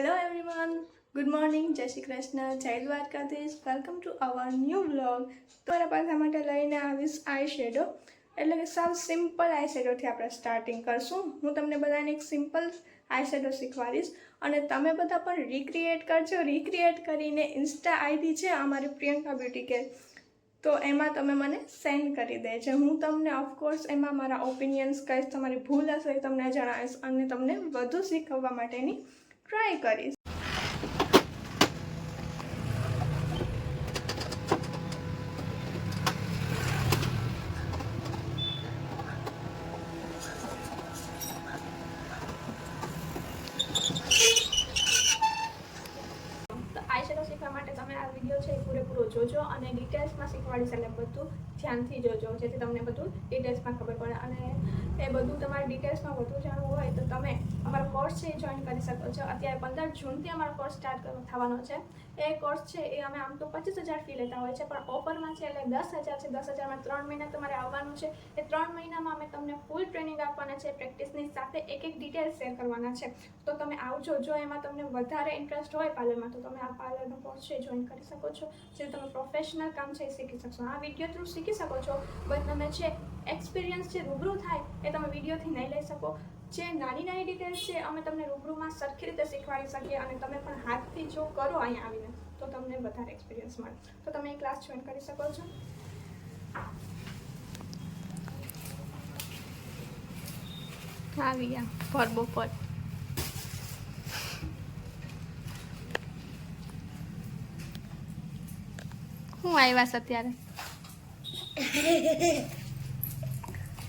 Hello everyone, good morning, જય શ્રી કૃષ્ણ, જય Dwarkadhish, welcome to our new vlog. તમારા પાછા માટે લઈને આવીશ આઈ શેડો, એટલે કે સાવ સિમ્પલ આઈ શેડોથી આપણે સ્ટાર્ટિંગ કરશું. હું તમને બધાને એક સિમ્પલ આઈ શેડો શીખવાડીશ અને તમે બધા પણ રિક્રિએટ કરજો. રિક્રિએટ કરીને ઇન્સ્ટા આઈડી છે અમારી પ્રિયંકા બ્યુટી કેર, તો એમાં તમે મને સેન્ડ કરી દેજો. હું તમને ઓફકોર્સ એમાં મારા ઓપિનિયન્સ કહીશ, તમારી ભૂલ હશે એ તમને જણાવીશ અને તમને વધુ શીખવવા માટેની ટ્રાય કરીશ. આઈશેડો શીખવા માટે તમે આ વિડીયો છે એ પૂરેપૂરો જોજો અને ડિટેલ્સમાં શીખવાડીશ, એટલે બધું ધ્યાનથી જોજો જેથી તમને બધું ડિટેલ્સમાં ખબર પડે. અને એ બધું તમારે ડિટેલ્સમાં વધુ જાણવું હોય તો તમે અમારો કોર્સ છે એ જોઈન કરી શકો છો. અત્યારે 15 જૂનથી અમારો કોર્સ સ્ટાર્ટ થવાનો છે. એ કોર્સ છે એ અમે આમ તો 25,000 ફી લેતા હોય છે, પણ ઓફરમાં છે એટલે 10,000 છે. 10,000માં 3 મહિના તમારે આવવાનું છે. એ 3 મહિનામાં અમે તમને ફૂલ ટ્રેનિંગ આપવાના છે, પ્રેક્ટિસની સાથે એક ડિટેલ્સ શેર કરવાના છે. તો તમે આવજો. જો એમાં તમને વધારે ઇન્ટરેસ્ટ હોય પાર્લરમાં તો તમે આ પાર્લરનો કોર્સ છે જોઈન કરી શકો છો, જે તમે પ્રોફેશનલ કામ છે એ શીખી શકશો. આ વિડીયો થ્રુ શીખી શકો છો, બટ તમે છે એક્સપિરિયન્સ જે રૂબરૂ થાય એ તમે વિડીયોથી નહીં લઈ શકો. જે નાની નાની ડિટેલ્સ છે અમે તમને રૂબરૂમાં સરખી રીતે શીખવાડી શકીએ અને તમે પણ હાથથી જો કરો અહીંયા આવીને તો તમને વધારે એક્સપિરિયન્સ મળે. તો તમે એ ક્લાસ જોઈન કરી શકો છો. આવી ગયા પર બપોર. હું આવ્યા છે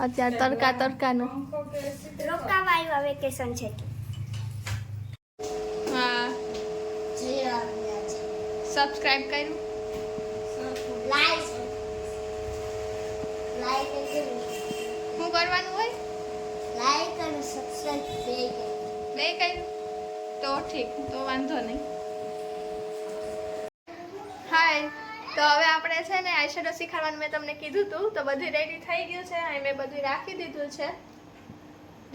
અત્યારે તડકાનું રોકાવા આવ્યા વેકેશન છે. હા, સબસ્ક્રાઇબ કર્યું, લાઈક શું કરવાનું હોય? અને સબસ્ક્રાઇબ બે કર્યું તો ઠીક, તો વાંધો નહીં. હાય, તો હવે આપણે છે ને આઈશેડો શીખવાનું મેં તમને કીધું હતું, તો બધું રેડી થઈ ગયું છે. અહીં મેં બધું રાખી દીધું છે,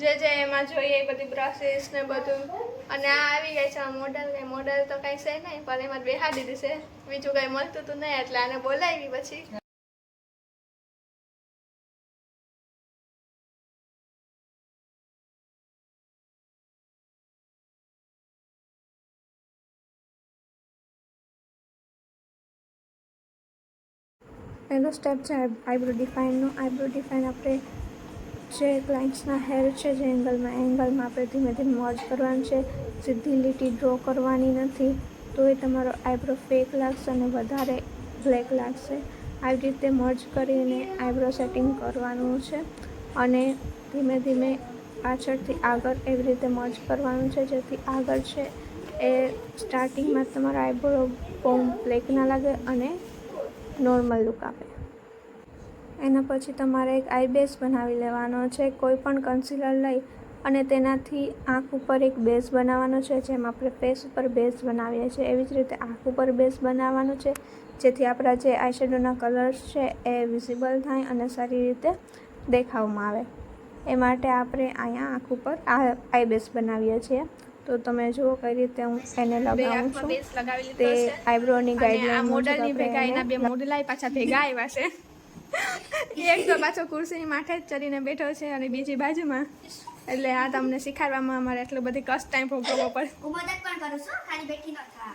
જે એમાં જોઈએ એ બધી બ્રશિસ ને બધું. અને આ આવી ગઈ છે મોડલ. ને મોડલ તો કંઈ છે નહીં, પણ એમાં બેહાડી દીધી છે. બીજું કંઈ મળતું હતું નહીં એટલે આને બોલાવી. પછી પહેલો સ્ટેપ છે આઈબ્રો ડિફાઇનનો. આઈબ્રો ડિફાઇન આપણે જે ક્લાયન્ટ્સના હેર છે જે એંગલમાં આપણે ધીમે ધીમે મર્જ કરવાનું છે. સીધી લીટી ડ્રો કરવાની નથી, તો એ તમારો આઈબ્રો ફેક લાગશે અને વધારે બ્લેક લાગશે. આવી રીતે મર્જ કરીને આઈબ્રો સેટિંગ કરવાનું છે અને ધીમે ધીમે પાછળથી આગળ એવી રીતે મર્જ કરવાનું છે, જેથી આગળ છે એ સ્ટાર્ટિંગમાં તમારો આઈબ્રો બહુ બ્લેક ના લાગે અને નોર્મલ લુક આપે. એના પછી તમારે એક આઈ બેઝ બનાવી લેવાનો છે. કોઈ પણ કન્સીલર લઈ અને તેનાથી આંખ ઉપર એક બેઝ બનાવવાનો છે, જેમ આપણે ફેસ ઉપર બેઝ બનાવીએ છીએ એવી જ રીતે આંખ ઉપર બેઝ બનાવવાનું છે, જેથી આપણા જે આઈશેડોના કલર્સ છે એ વિઝિબલ થાય અને સારી રીતે દેખાવમાં આવે. એ માટે આપણે અહીંયા આંખ ઉપર આઈ બેઝ બનાવીએ છીએ. તો તમે જુઓ કઈ રીતે હું એને લગાવું છું. તે આઈબ્રોની ગાઈડલાઈન મોડલની ભેગા એના બે મોડલાય પાછા ભેગા આવ્યા છે. એક તો પાછો ખુરશીની માથે જ ચડીને બેઠો છે અને બીજી બાજુમાં. એટલે આ તમને શીખવાડવામાં અમારે એટલો બધી કષ્ટ ટાઈમ ભોગવવો પડે. હું મદદ પણ કરું છું, ખાલી બેઠી ન થા.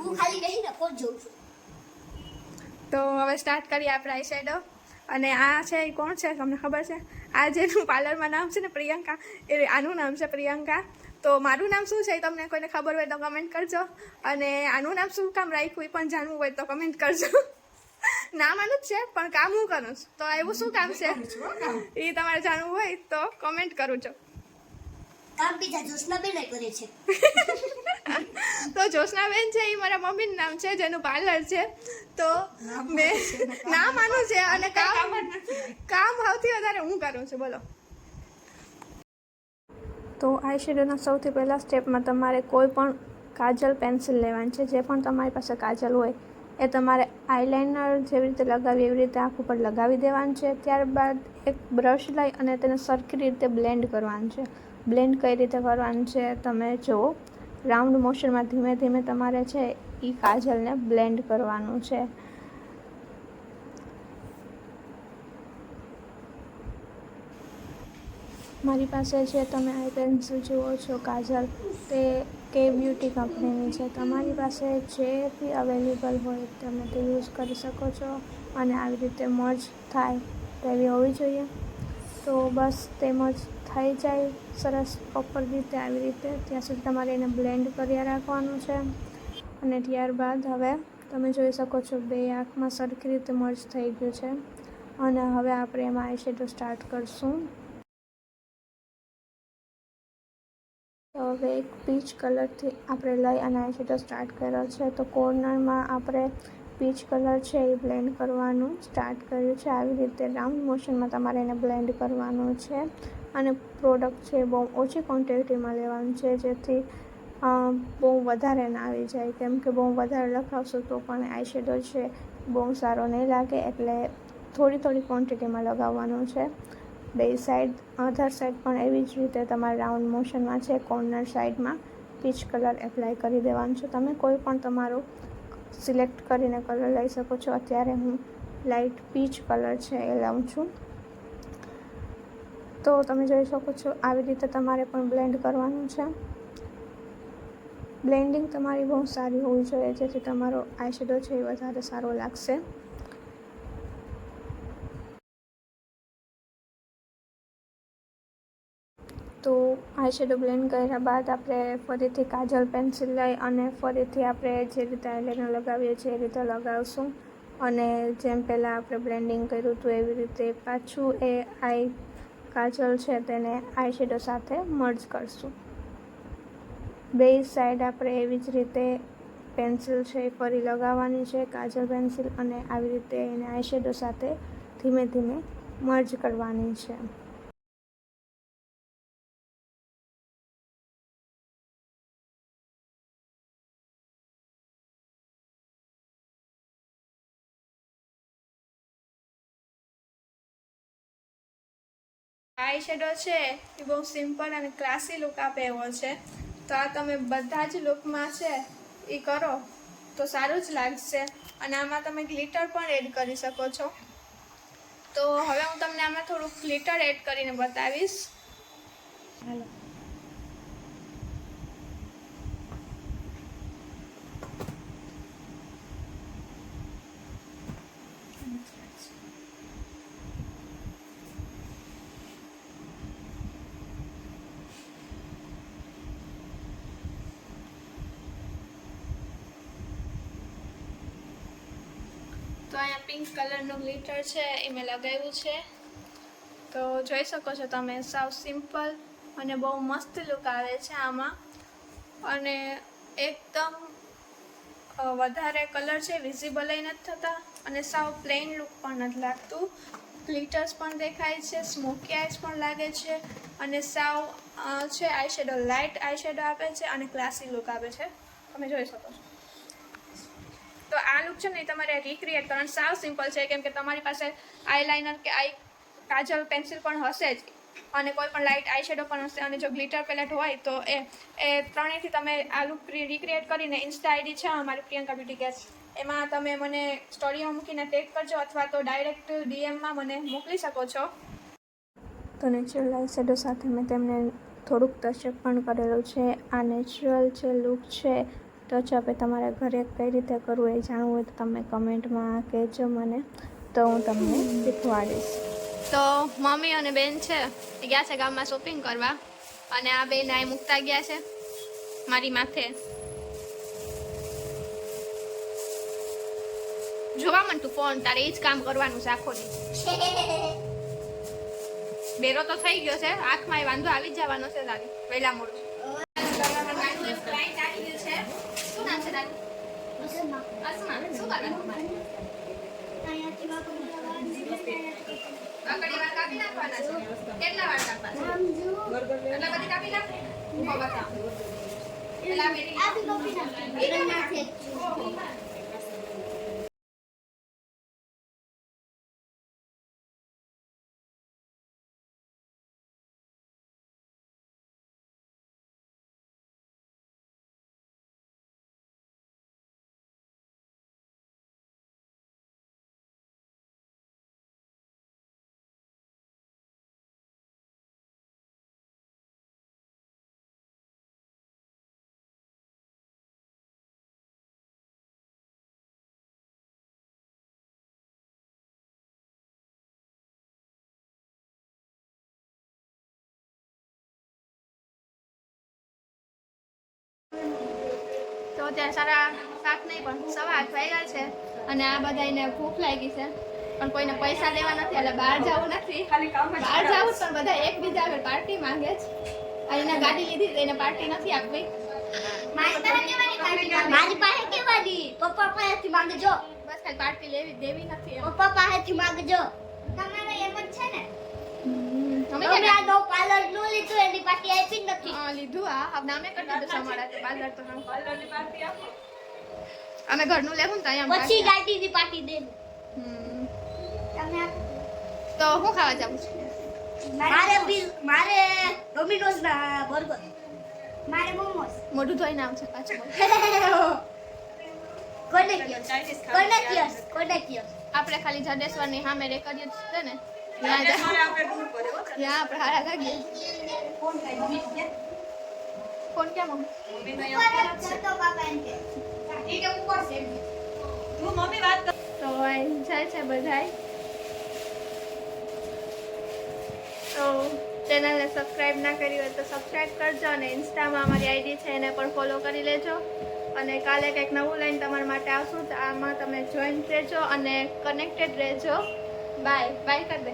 હું ખાલી બેહીને કોણ જોઉં છું. તો હવે સ્ટાર્ટ કરીએ આપણે આઈશેડો. અને આ છે એ કોણ છે તમને ખબર છે? આ જેનું પાર્લરમાં નામ છે ને પ્રિયંકા, એ આનું નામ છે પ્રિયંકા. તો મારું નામ શું છે એ તમને કોઈને ખબર હોય તો કમેન્ટ કરજો, અને આનું નામ શું કામ રાખ્યું એ પણ જાણવું હોય તો કમેન્ટ કરજો. નામ આનું જ છે પણ કામ હું કરું છું, તો એવું શું કામ છે એ તમારે જાણવું હોય તો કમેન્ટ કરું છું. કામ બીજા જોશનાબેન કરે છે. તો જોશનાબેન છે એ મારા મમ્મીનું નામ છે, જેનું પાર્લર છે. તો મેં નામ આનું છે અને કામ સૌથી વધારે હું કરું છું. બોલો. તો આઈશેડોના સૌથી પહેલાં સ્ટેપમાં તમારે કોઈ પણ કાજલ પેન્સિલ લેવાની છે. જે પણ તમારી પાસે કાજલ હોય એ તમારે આઈલાઇનર જેવી રીતે લગાવી એવી રીતે આંખ ઉપર લગાવી દેવાનું છે. ત્યારબાદ એક બ્રશ લઈ અને તેને સરખી રીતે બ્લેન્ડ કરવાનું છે. બ્લેન્ડ કઈ રીતે કરવાનું છે તમે જુઓ. રાઉન્ડ મોશનમાં ધીમે ધીમે તમારે છે એ કાજલને બ્લેન્ડ કરવાનું છે. મારી પાસે છે તમે આઈ પેન્સિલ જુઓ છો કાજલ, તે કે બ્યુટી કંપનીની છે. તમારી પાસે જે બી અવેલેબલ હોય તમે તે યુઝ કરી શકો છો. અને આવી રીતે મર્જ થાય તેવી હોવી જોઈએ. તો બસ તેમજ થઈ જાય સરસ પ્રોપર રીતે આવી રીતે, ત્યાં સુધી તમારે એને બ્લેન્ડ કર્યા રાખવાનું છે. અને ત્યારબાદ હવે તમે જોઈ શકો છો બે આંખમાં સરખી રીતે મર્જ થઈ ગયું છે. અને હવે આપણે એમાં આઈ શેડો સ્ટાર્ટ કરશું. તો હવે એક પીચ કલરથી આપણે લઈ અને આઈ શેડો સ્ટાર્ટ કર્યો છે. તો કોર્નરમાં આપણે પીચ કલર છે એ બ્લેન્ડ કરવાનું સ્ટાર્ટ કર્યું છે. આવી રીતે રાઉન્ડ મોશનમાં તમારે એને બ્લેન્ડ કરવાનું છે. અને પ્રોડક્ટ છે બહુ ઓછી ક્વોન્ટિટીમાં લેવાનું છે, જેથી બહુ વધારે ના આવી જાય, કેમ કે બહુ વધારે લગાવશો તો પણ આઈ શેડો છે બહુ સારો નહીં લાગે. એટલે થોડી થોડી ક્વોન્ટિટીમાં લગાવવાનું છે. બે સાઈડ, અધર સાઈડ પણ એવી જ રીતે તમારે રાઉન્ડ મોશનમાં છે કોર્નર સાઈડમાં પીચ કલર એપ્લાય કરી દેવાનું છે. તમે કોઈ પણ તમારો સિલેક્ટ કરીને કલર લઈ શકો છો. અત્યારે હું લાઇટ પીચ કલર છે એ લઉં છું. તો તમે જોઈ શકો છો આવી રીતે તમારે પણ બ્લેન્ડ કરવાનું છે. બ્લેન્ડિંગ તમારી બહુ સારી હોવી જોઈએ, જેથી તમારો આઈ શેડો છે એ વધારે સારો લાગશે. તો આઈ શેડો બ્લેન્ડ કર્યા બાદ આપણે ફરીથી કાજલ પેન્સિલ લઈ અને ફરીથી આપણે જે રીતે આઈલાઇનર લગાવીએ છીએ એ રીતે લગાવશું. અને જેમ પહેલાં આપણે બ્લેન્ડિંગ કર્યું હતું એવી રીતે પાછું એ આઈ કાજલ છે તેને આઈ શેડો સાથે મર્જ કરશું. બે સાઈડ આપણે એવી જ રીતે પેન્સિલ છે એ ફરી લગાવવાની છે, કાજલ પેન્સિલ, અને આવી રીતે એને આઈ શેડો સાથે ધીમે ધીમે મર્જ કરવાની છે. આઈ શેડો છે એ બહુ સિમ્પલ અને ક્લાસી લુક આપે એવો છે. તો આ તમે બધા જ લુકમાં છે એ કરો તો સારું જ લાગશે. અને આમાં તમે ગ્લિટર પણ એડ કરી શકો છો. તો હવે હું તમને આમાં થોડુંક ગ્લિટર એડ કરીને બતાવીશ. હાલો. તો અહીંયા પિંક કલરનું ગ્લિટર છે એ મેં લગાવ્યું છે. તો જોઈ શકો છો તમે, સાવ સિમ્પલ અને બહુ મસ્ત લુક આવે છે આમાં. અને એકદમ વધારે કલર છે વિઝિબલ નથી થતા અને સાવ પ્લેન લુક પણ નથી લાગતું. ગ્લિટર્સ પણ દેખાય છે, સ્મોકી આઈસ પણ લાગે છે, અને સાવ છે eye shadow light eye shadow આપે છે અને ક્લાસી લુક આપે છે. તમે જોઈ શકો છો. તો આ લુક છે ને તમારે રિક્રિએટ કરવાનું સાવ સિમ્પલ છે, કેમ કે તમારી પાસે આઈલાઇનર કે કાજલ પેન્સિલ પણ હશે જ, અને કોઈ પણ લાઇટ આઈ શેડો પણ હશે, અને જો ગ્લિટર પેલેટ હોય તો એ ત્રણેયથી તમે આ લુક રિક્રિએટ કરીને ઇન્સ્ટા આઈડી છે અમારી પ્રિયંકા બ્યુટી કેર, એમાં તમે મને સ્ટોરીમાં મૂકીને ટેગ કરજો અથવા તો ડાયરેક્ટ ડીએમમાં મને મોકલી શકો છો. તો નેચરલ આઈ શેડો સાથે મેં તેમને થોડુંક ટચઅપ પણ કરેલું છે. આ નેચરલ જે લુક છે ટચઅપ એ તમારે ઘરે કઈ રીતે કરવું એ જાણવું હોય તો તમે કમેન્ટમાં કહેજો મને, તો હું તમને શીખવાડીશ. તો મમ્મી અને બેન છે એ ગયા છે ગામમાં શોપિંગ કરવા, અને આ બેન અહીં મૂકતા ગયા છે મારી માથે. જોવા મન તું ફોન, તારે એ જ કામ કરવાનું છે આખો દી. બેરો તો થઈ ગયો છે, આંખમાં એ વાંધો આવી જ જવાનો છે તારી વહેલા મોડું. ક્લાયન્ટ આવી ગયું છે. શું નામ છે તારું? અસમા. અસમા, શું કરવાનું તમારે? કાકડી વાર કાપી નાખવાના છે. કેટલા વાર કાપવાના છે? એટલે બધી કાપી નાખ. ઉભો બતાવ. પેલા બેટી આ બી કાપી નાખ. તો અત્યારે સારા 7 નહીં પણ 7:15 વાગ્યા છે અને આ બધાને ભૂખ લાગી છે પણ કોઈને પૈસા લેવા નથી એટલે બહાર જવું નથી. બહાર જવું પણ બધા એકબીજા આગળ પાર્ટી માંગે છે. અહીંના ગાડી લીધી તો એને પાર્ટી નથી આપવી. મારી પાસે કેવાની પપ્પા પાસેથી માંગજો. બસ ખાલી પાર્ટી લેવી દેવી નથી એમ. પપ્પા પાસેથી માંગજો. તમારે એમ જ છે ને? અમે અમે આ નો પાર્લર નું લીધું એની પાર્ટી આપી જ નથી. લીધું આ નામે કરી દીધું સમાડા તો પાર્લર તો હા પાર્લરની પાર્ટી આપો. અમે ઘરનું લેવું ને તો અહીંયા પછી ગાડીની પાર્ટી દે. તમે તો હું ખાવા જાવું છે? મારે ડોમિનોઝ ના બર્ગર. મારે મોમોસ. મોઢું ધોઈને આવશે પાછું. કોને કિયસ આપણે ખાલી જડેશ્વરની સામે રેકર્ડ છે ને ત્યાં આપણે હારા લાગીએ. ફોન ક્યાં મમ્મી? તો જાય છે બધાય. તો ચેનલને સબસ્ક્રાઇબ ના કરી હોય તો સબસ્ક્રાઇબ કરજો અને ઇન્સ્ટામાં અમારી આઈડી છે એને પણ ફોલો કરી લેજો અને કાલે કંઈક નવું લઈને તમારા માટે આવશું તો આમાં તમે જોઈન રહેજો અને કનેક્ટેડ રહેજો. બાય બાય કરી દે.